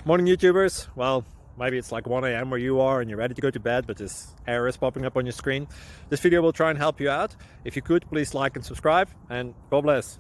Morning YouTubers. Well, maybe it's like 1 a.m. where you are and you're ready to go to bed, but this error is popping up on your screen. This video will try and help you out. If you could, please like and subscribe, and God bless.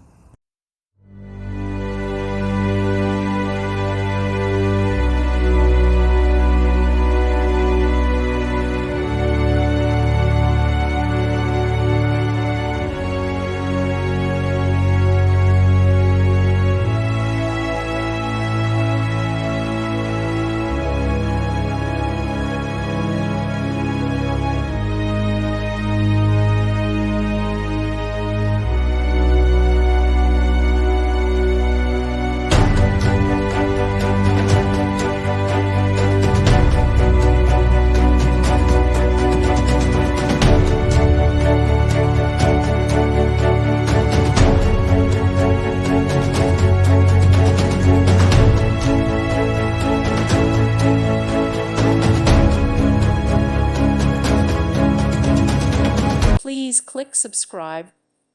Please click subscribe.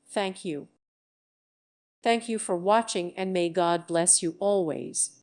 Thank you. Thank you for watching, and may God bless you always.